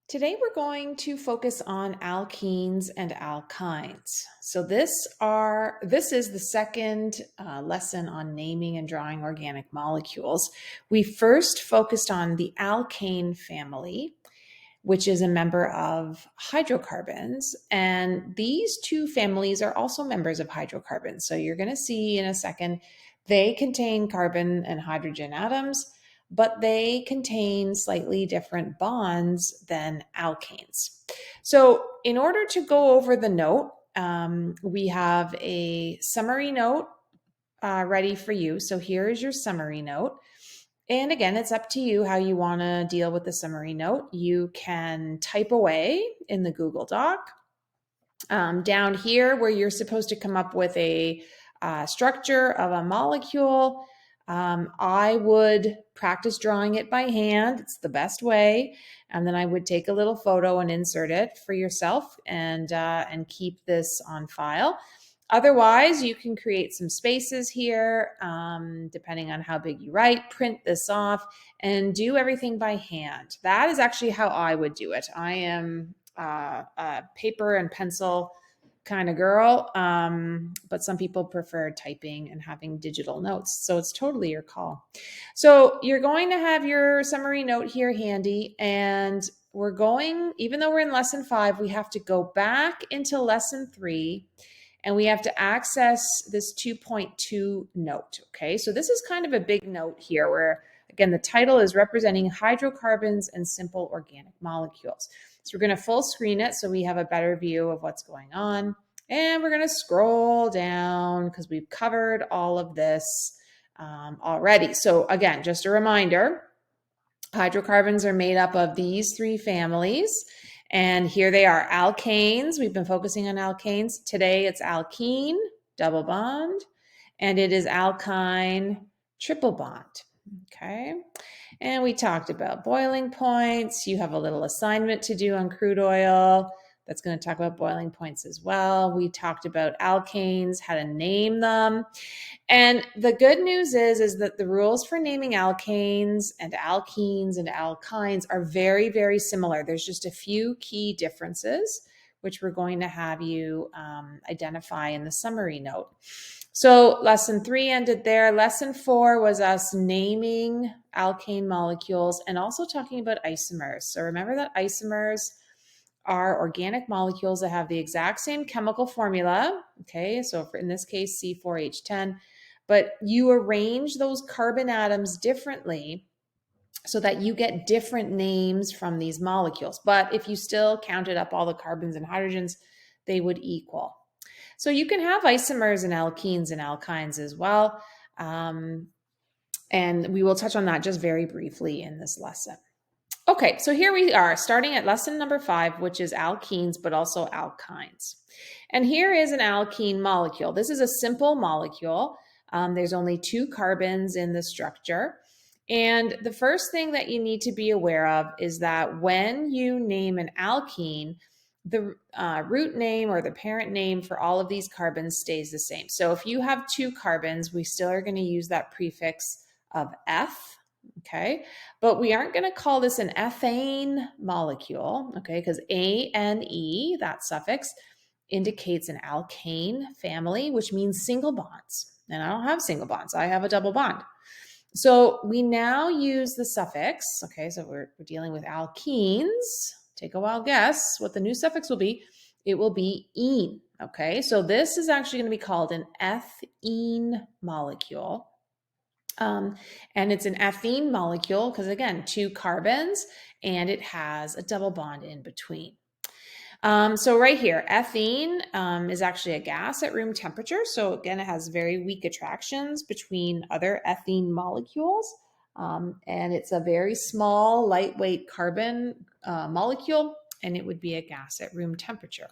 Today we're going to focus on alkenes and alkynes. So this is the second lesson on naming and drawing organic molecules. We first focused on the alkane family, which is a member of hydrocarbons. And these two families are also members of hydrocarbons. So you're going to see in a second, they contain carbon and hydrogen atoms, but they contain slightly different bonds than alkanes. So in order to go over the note, we have a summary note ready for you. So here is your summary note. And again, it's up to you how you want to deal with the summary note. You can type away in the Google Doc. Down here, where you're supposed to come up with a structure of a molecule, I would practice drawing it by hand. It's the best way. And then I would take a little photo and insert it for yourself and keep this on file. Otherwise, you can create some spaces here, depending on how big you write, print this off, and do everything by hand. That is actually how I would do it. I am a paper and pencil kind of girl, but some people prefer typing and having digital notes. So it's totally your call. So you're going to have your summary note here handy, and we're going, even though we're in lesson 5, we have to go back into lesson 3. And we have to access this 2.2 note, okay? So this is kind of a big note here where, again, the title is Representing Hydrocarbons and Simple Organic Molecules. So we're going to full screen it so we have a better view of what's going on. And we're going to scroll down because we've covered all of this already. So again, just a reminder, hydrocarbons are made up of these 3 families. And here they are, alkanes. We've been focusing on alkanes. Today it's alkene, double bond, and it is alkyne, triple bond. Okay. And we talked about boiling points. You have a little assignment to do on crude oil. That's going to talk about boiling points as well. We talked about alkanes, how to name them. And the good news is that the rules for naming alkanes and alkenes and alkynes are very, very similar. There's just a few key differences, which we're going to have you identify in the summary note. So lesson 3 ended there. Lesson 4 was us naming alkane molecules and also talking about isomers. So remember that isomers are organic molecules that have the exact same chemical formula. Okay, so in this case, C4H10, but you arrange those carbon atoms differently so that you get different names from these molecules. But if you still counted up all the carbons and hydrogens, they would equal. So you can have isomers and alkenes and alkynes as well. And we will touch on that just very briefly in this lesson. Okay, so here we are starting at lesson number 5, which is alkenes, but also alkynes. And here is an alkene molecule. This is a simple molecule. There's only 2 carbons in the structure. And the first thing that you need to be aware of is that when you name an alkene, the root name or the parent name for all of these carbons stays the same. So if you have 2 carbons, we still are going to use that prefix of F. Okay, but we aren't going to call this an ethane molecule, okay, because ANE, that suffix, indicates an alkane family, which means single bonds. And I don't have single bonds, I have a double bond. So we now use the suffix, okay, so we're dealing with alkenes. Take a wild guess what the new suffix will be. It will be ene, okay? So this is actually going to be called an ethene molecule. And it's an ethene molecule because, again, 2 carbons, and it has a double bond in between. So right here, ethene is actually a gas at room temperature. So again, it has very weak attractions between other ethene molecules. And it's a very small, lightweight carbon molecule, and it would be a gas at room temperature.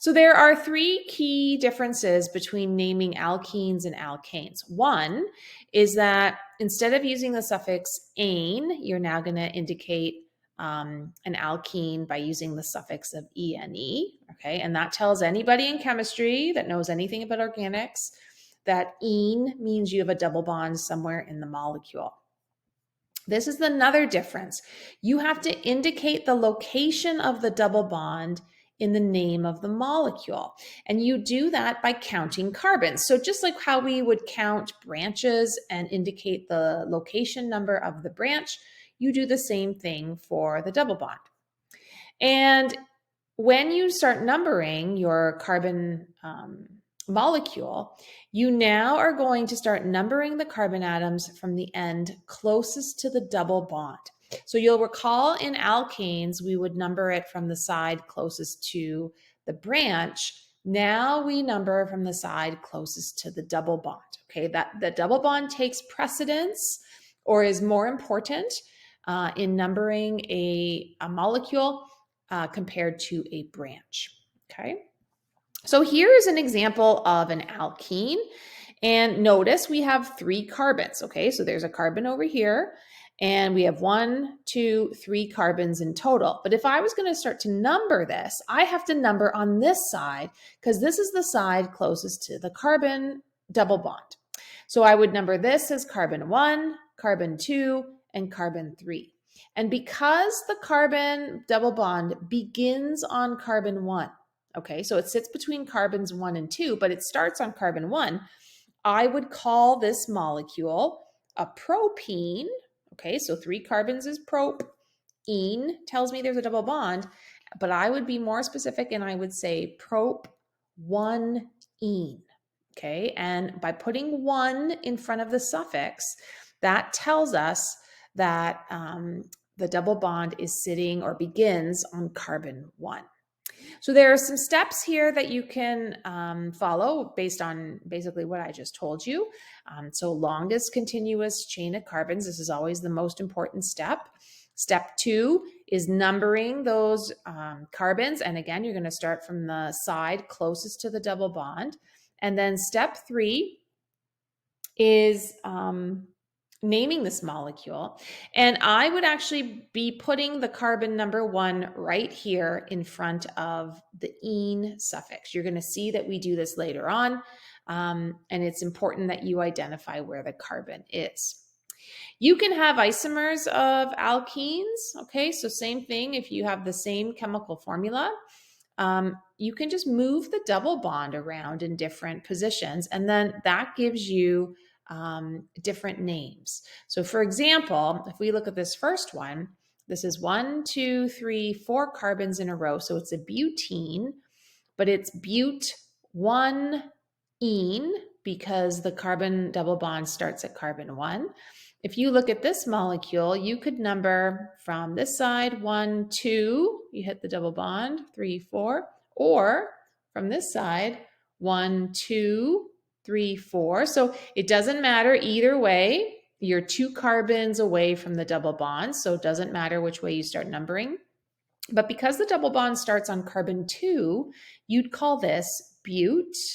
So there are 3 key differences between naming alkenes and alkanes. One is that instead of using the suffix ane, you're now going to indicate an alkene by using the suffix of ene, okay? And that tells anybody in chemistry that knows anything about organics that ene means you have a double bond somewhere in the molecule. This is another difference. You have to indicate the location of the double bond in the name of the molecule. And you do that by counting carbons. So just like how we would count branches and indicate the location number of the branch, you do the same thing for the double bond. And when you start numbering your carbon molecule, you now are going to start numbering the carbon atoms from the end closest to the double bond. So you'll recall in alkanes, we would number it from the side closest to the branch. Now we number from the side closest to the double bond. Okay, that the double bond takes precedence or is more important in numbering a molecule compared to a branch. Okay. So here is an example of an alkene. And notice we have 3 carbons. Okay, so there's a carbon over here. And we have 1, 2, 3 carbons in total. But if I was going to start to number this, I have to number on this side because this is the side closest to the carbon double bond. So I would number this as carbon 1, carbon 2, and carbon 3. And because the carbon double bond begins on carbon 1, okay, so it sits between carbons 1 and 2, but it starts on carbon 1, I would call this molecule a propene. Okay, so 3 carbons is prop. Ene tells me there's a double bond, but I would be more specific and I would say prop 1-ene. Okay, and by putting 1 in front of the suffix, that tells us that the double bond is sitting or begins on carbon 1. So there are some steps here that you can follow based on basically what I just told you. So longest continuous chain of carbons, this is always the most important step. Step 2 is numbering those carbons. And again, you're going to start from the side closest to the double bond. And then step 3 is naming this molecule. And I would actually be putting the carbon number 1 right here in front of the ene suffix. You're going to see that we do this later on. And it's important that you identify where the carbon is. You can have isomers of alkenes. Okay, so same thing. If you have the same chemical formula, you can just move the double bond around in different positions. And then that gives you different names. So for example, if we look at this first one, this is 1, 2, 3, 4 carbons in a row. So it's a butene, but it's but-1-ene because the carbon double bond starts at carbon 1. If you look at this molecule, you could number from this side 1, 2, you hit the double bond, 3, 4, or from this side 1, 2, 3, 4. So it doesn't matter either way. You're 2 carbons away from the double bond, so it doesn't matter which way you start numbering. But because the double bond starts on carbon 2, you'd call this but-2-ene.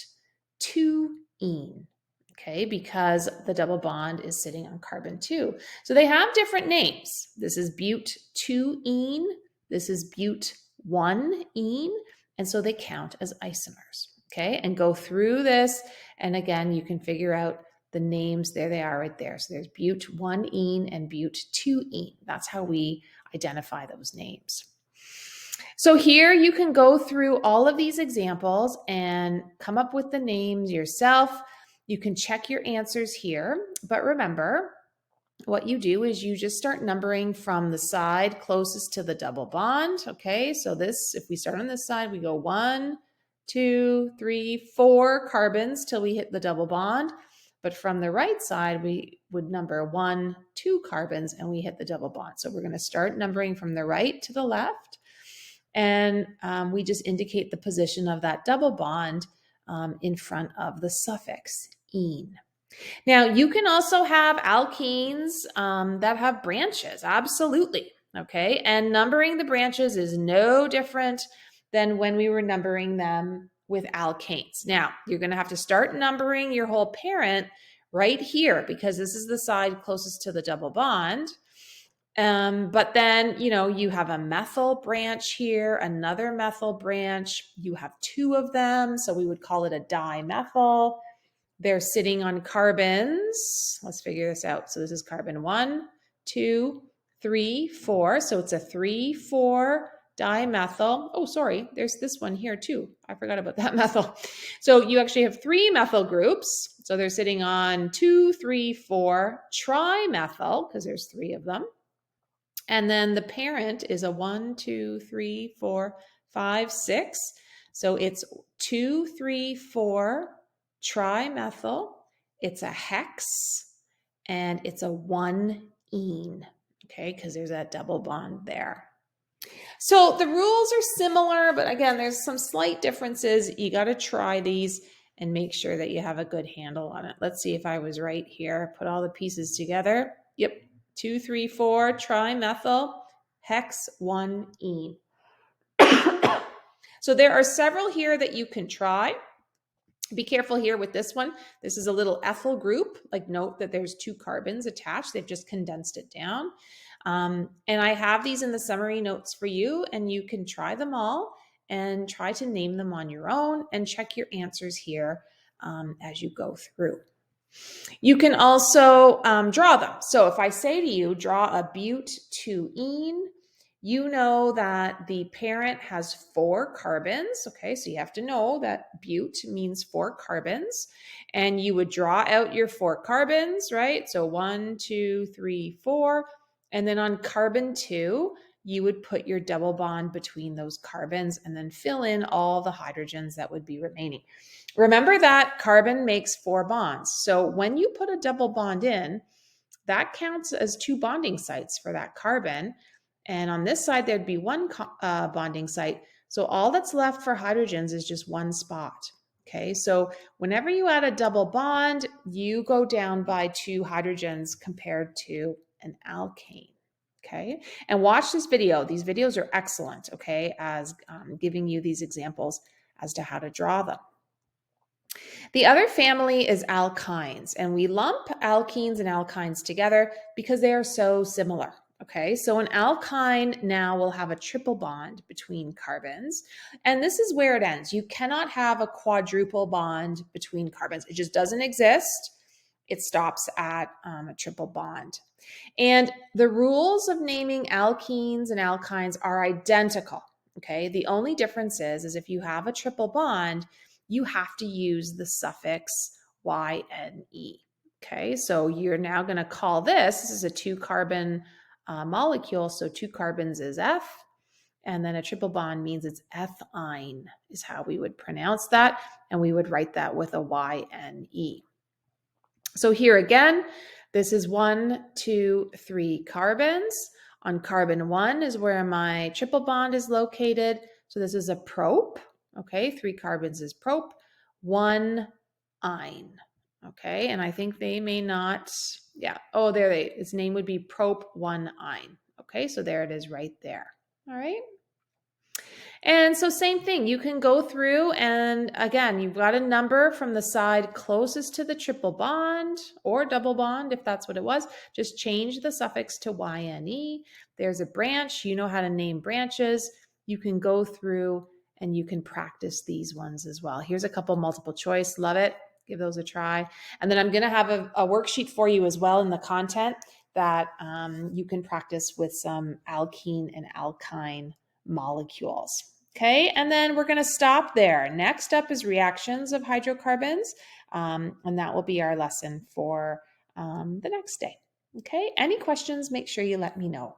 Okay, because the double bond is sitting on carbon 2. So they have different names. This is but-2-ene. This is but-1-ene. And so they count as isomers. Okay, and go through this. And again, you can figure out the names. There they are right there. So there's but-1-ene and but-2-ene. That's how we identify those names. So here you can go through all of these examples and come up with the names yourself. You can check your answers here, but remember, what you do is you just start numbering from the side closest to the double bond. Okay, so this, if we start on this side, we go 1, 2, 3, 4 carbons till we hit the double bond. But from the right side, we would number 1, 2 carbons and we hit the double bond. So we're going to start numbering from the right to the left. And we just indicate the position of that double bond in front of the suffix ene. Now, you can also have alkenes that have branches, absolutely, okay? And numbering the branches is no different than when we were numbering them with alkanes. Now, you're going to have to start numbering your whole parent right here because this is the side closest to the double bond. But then, you have a methyl branch here, another methyl branch. You have 2 of them, so we would call it a dimethyl. They're sitting on carbons. Let's figure this out. So this is carbon 1, 2, 3, 4. So it's a 3,4 dimethyl. Oh, sorry, there's this one here too. I forgot about that methyl. So you actually have 3 methyl groups. So they're sitting on 2, 3, 4 trimethyl because there's 3 of them. And then the parent is a 1, 2, 3, 4, 5, 6. So it's 2, 3, 4 trimethyl. It's a hex and it's a 1-ene. Okay, because there's that double bond there. So the rules are similar, but again, there's some slight differences. You got to try these and make sure that you have a good handle on it. Let's see if I was right here. Put all the pieces together. Yep. 2, 3, 4 trimethyl hex 1-ene. So there are several here that you can try. Be careful here with this one. This is a little ethyl group. Like, note that there's 2 carbons attached. They've just condensed it down. And I have these in the summary notes for you, and you can try them all and try to name them on your own and check your answers here as you go through. You can also draw them. So if I say to you, draw a but-2-ene, you know that the parent has 4 carbons. Okay, so you have to know that but means 4 carbons. And you would draw out your 4 carbons, right? So 1, 2, 3, 4. And then on carbon 2, you would put your double bond between those carbons and then fill in all the hydrogens that would be remaining. Remember that carbon makes 4 bonds. So when you put a double bond in, that counts as 2 bonding sites for that carbon. And on this side, there'd be 1 bonding site. So all that's left for hydrogens is just 1 spot. Okay, so whenever you add a double bond, you go down by 2 hydrogens compared to an alkane. Okay, and watch this video. These videos are excellent, okay, as giving you these examples as to how to draw them. The other family is alkynes, and we lump alkenes and alkynes together because they are so similar. Okay, so an alkyne now will have a triple bond between carbons, and this is where it ends. You cannot have a quadruple bond between carbons. It just doesn't exist. It stops at a triple bond. And the rules of naming alkenes and alkynes are identical. Okay, the only difference is if you have a triple bond, you have to use the suffix YNE. Okay, so you're now going to call this is a 2-carbon molecule, so 2 carbons is F, and then a triple bond means it's ethyne is how we would pronounce that, and we would write that with a YNE. So here again, this is 1, 2, 3 carbons. On carbon 1 is where my triple bond is located. So this is a prop. Okay, 3 carbons is prop, 1 ine. Okay, and I think they may not, yeah. Oh, there they, its name would be prop 1 ine. Okay, so there it is right there. All right. And so same thing, you can go through and again, you've got a number from the side closest to the triple bond or double bond, if that's what it was. Just change the suffix to YNE. There's a branch, you know how to name branches. You can go through and you can practice these ones as well. Here's a couple multiple choice, love it. Give those a try. And then I'm gonna have a worksheet for you as well in the content that you can practice with some alkene and alkyne molecules. Okay, and then we're going to stop there. Next up is reactions of hydrocarbons, and that will be our lesson for the next day. Okay, any questions, make sure you let me know.